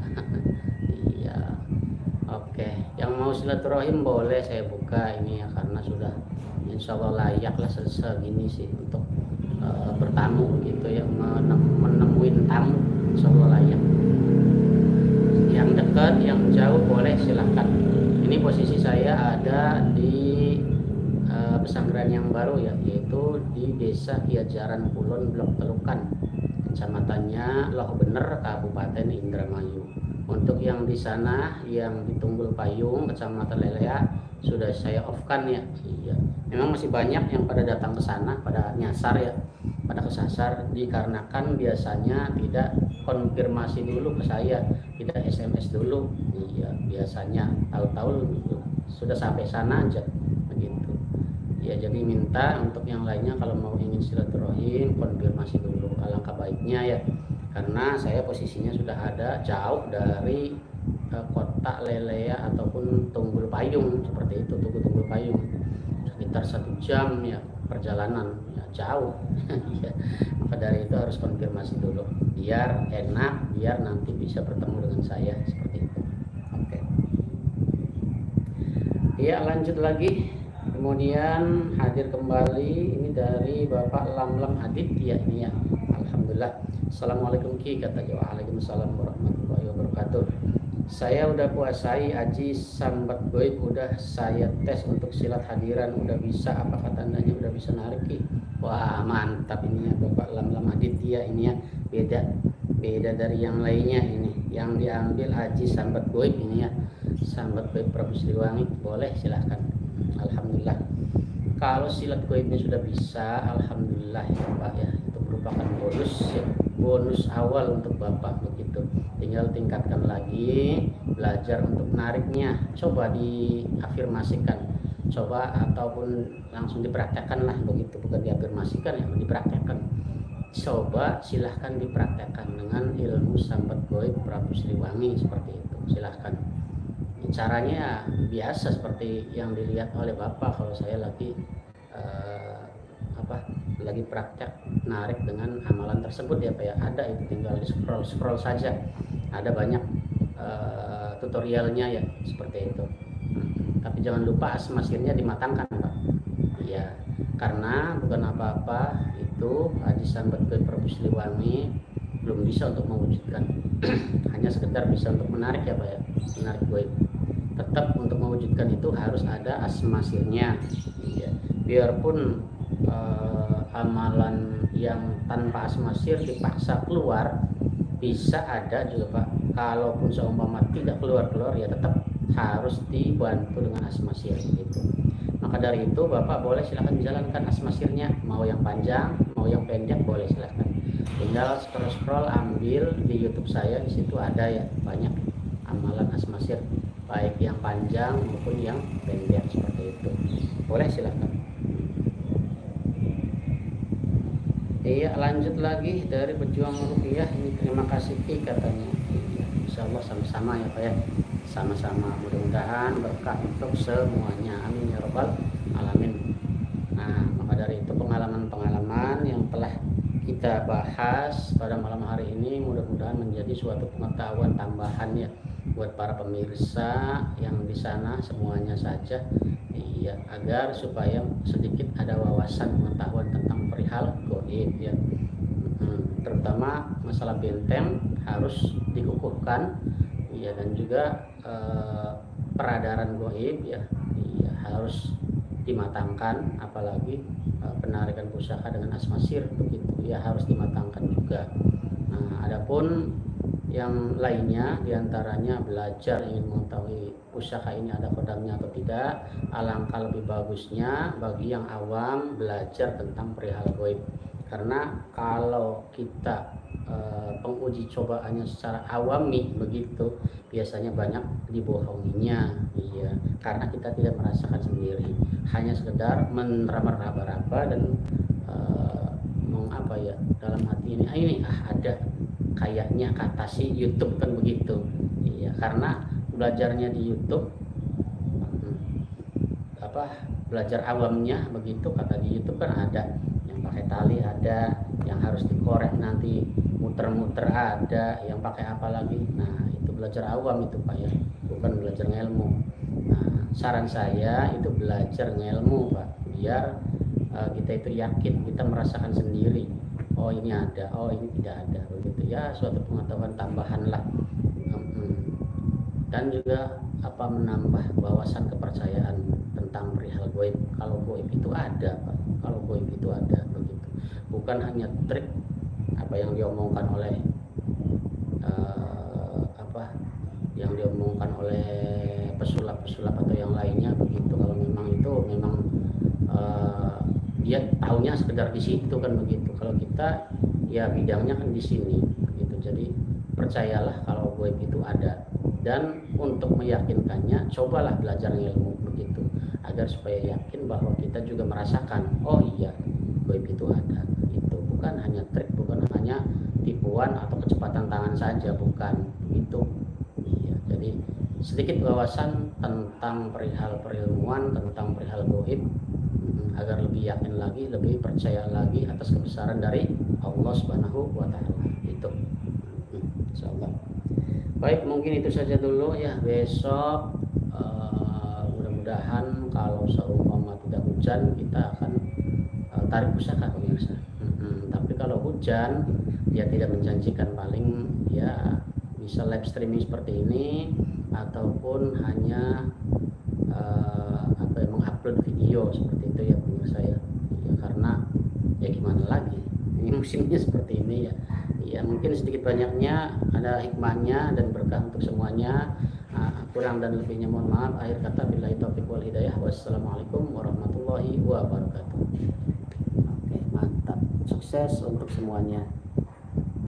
Iya. Oke, yang mau silaturahim boleh saya buka ini ya, karena sudah insya Allah layak lah segini sih untuk bertamu gitu ya, menemuin tamu, insya Allah layak. Yang dekat, yang jauh boleh silahkan. Ini posisi saya ada di pesantren yang baru ya, yaitu di Desa Kiajaran Kulon, Blok Telukan, kecamatannya Loh Bener, Kabupaten Indramayu. Untuk yang di sana, yang di Tunggul Payung, Kecamatan Lelea, sudah saya off kan ya. Iya. Memang masih banyak yang pada datang ke sana, pada nyasar ya, pada kesasar, dikarenakan biasanya tidak konfirmasi dulu ke saya, tidak SMS dulu. Iya, biasanya tahu-tahu sudah sampai sana aja begitu. Ya, jadi minta untuk yang lainnya kalau mau ingin silaturahim konfirmasi dulu, alangkah baiknya ya. Karena saya posisinya sudah ada jauh dari kota Lelea ataupun Tunggul Payung, seperti itu, Tunggul Payung sekitar 1 jam ya perjalanan ya, jauh. Maka dari itu harus konfirmasi dulu biar enak, biar nanti bisa bertemu dengan saya, seperti itu. Oke. Ya, lanjut lagi. Kemudian hadir kembali ini dari Bapak Lamlam Adit ya, ini ya. Alhamdulillah. Assalamualaikum Ki, kata Jawa. Waalaikumsalam warahmatullahi wabarakatuh. Saya udah puasai Aji Sambat Goib, udah saya tes untuk silat hadiran, udah bisa, apakah tandanya udah bisa narik Ki? Wah, mantap ini ya Bapak Lamlam Adit ya, ini ya, beda dari yang lainnya ini. Yang diambil Aji Sambat Goib ini ya, Sambat Goib Prabu Siliwangi, boleh silahkan. Alhamdulillah. Kalau silat goibnya sudah bisa, alhamdulillah ya Pak ya, itu merupakan bonus ya, bonus awal untuk Bapak begitu. Tinggal tingkatkan lagi, belajar untuk menariknya, coba diafirmasikan, coba ataupun langsung dipraktekkan lah begitu, bukan diafirmasikan ya, dipraktekkan. Coba silahkan dipraktekkan dengan ilmu Sambat Goib Prabu Siliwangi, seperti itu, silahkan. Caranya biasa seperti yang dilihat oleh Bapak kalau saya lagi lagi praktek narik dengan amalan tersebut ya Pak ya. Ada, itu tinggal di scroll saja, ada banyak tutorialnya ya, seperti itu. Tapi jangan lupa asmasirnya dimatangkan Pak ya, karena bukan apa-apa itu Aji Sambat Goib Prabu Siliwangi belum bisa untuk mewujudkan hanya sekedar bisa untuk menarik ya Pak ya, menarik goib. Tetap untuk mewujudkan itu harus ada asmasirnya ya. Biarpun amalan yang tanpa asmasir dipaksa keluar, bisa ada juga Pak. Kalaupun seumpama tidak keluar ya tetap harus dibantu dengan asmasir gitu. Maka dari itu Bapak boleh silahkan dijalankan asmasirnya, mau yang panjang mau yang pendek boleh silahkan. Tinggal scroll ambil di YouTube saya, di situ ada ya banyak amalan asmasir, baik yang panjang maupun yang pendek, seperti itu. Boleh silahkan. Iya, lanjut lagi dari Pejuang Rupiah ini, terima kasih Ki katanya. Iya, insya Allah sama-sama ya Pak ya, sama-sama, mudah-mudahan berkah untuk semuanya, amin ya robbal alamin. Nah, maka dari itu pengalaman-pengalaman yang telah kita bahas pada malam hari ini mudah-mudahan menjadi suatu pengetahuan tambahan ya buat para pemirsa yang di sana semuanya saja. Iya, agar supaya sedikit ada wawasan pengetahuan tentang perihal goib ya. Terutama masalah benteng harus dikukuhkan ya, dan juga peradaran goib ya, iya, harus dimatangkan, apalagi penarikan pusaka dengan asmasir begitu ya, harus dimatangkan juga. Nah, adapun yang lainnya diantaranya belajar ingin mengetahui pusaka ini ada kodamnya atau tidak, alangkah lebih bagusnya bagi yang awam belajar tentang perihal goib. Karena kalau kita penguji cobaannya secara awami begitu, biasanya banyak dibohonginya. Iya, karena kita tidak merasakan sendiri, hanya sekedar meraba-raba dan mengapa ya, dalam hati ini ada kayaknya kata si YouTube kan begitu. Iya, karena belajarnya di YouTube belajar awamnya begitu, kata di YouTube kan ada yang pakai tali, ada yang harus dikorek nanti muter-muter, ada yang pakai apa lagi. Nah itu belajar awam itu Pak ya, bukan belajar ngelmu. Nah saran saya itu belajar ngelmu Pak, biar kita itu yakin, kita merasakan sendiri, oh ini ada, oh ini tidak ada begitu ya, suatu pengetahuan tambahan lah. Dan juga menambah wawasan kepercayaan tentang perihal goib. Kalau goib itu ada Pak, kalau goib itu ada begitu, bukan hanya trik yang diomongkan oleh yang diomongkan oleh pesulap-pesulap atau yang lainnya begitu. Kalau memang itu memang dia taunya sekedar di situ kan begitu. Kalau kita ya bidangnya kan di sini begitu. Jadi percayalah kalau goib itu ada, dan untuk meyakinkannya cobalah belajar ilmu begitu, agar supaya yakin bahwa kita juga merasakan, oh iya goib itu ada. Itu bukan hanya trik, bukan hanya tipuan atau kecepatan tangan saja, bukan itu. Iya, jadi sedikit wawasan tentang perihal perilmuan, tentang perihal goib, agar lebih yakin lagi, lebih percaya lagi atas kebesaran dari Allah Subhanahu wa taala. Itu insyaallah. Baik, mungkin itu saja dulu ya. Besok mudah-mudahan kalau seumpama tidak hujan, kita akan tarik pusaka pemirsa. Tapi kalau hujan dia tidak menjanjikan, paling ya bisa live streaming seperti ini, ataupun hanya mengupload video seperti itu ya pemirsa ya. Karena ya gimana lagi, ini musimnya seperti ini ya. Ya mungkin sedikit banyaknya ada hikmahnya dan berkah untuk semuanya. Kurang dan lebihnya mohon maaf. Akhir kata billahi taufiq wal hidayah. Wassalamualaikum warahmatullahi wabarakatuh. Oke, mantap. Sukses untuk semuanya.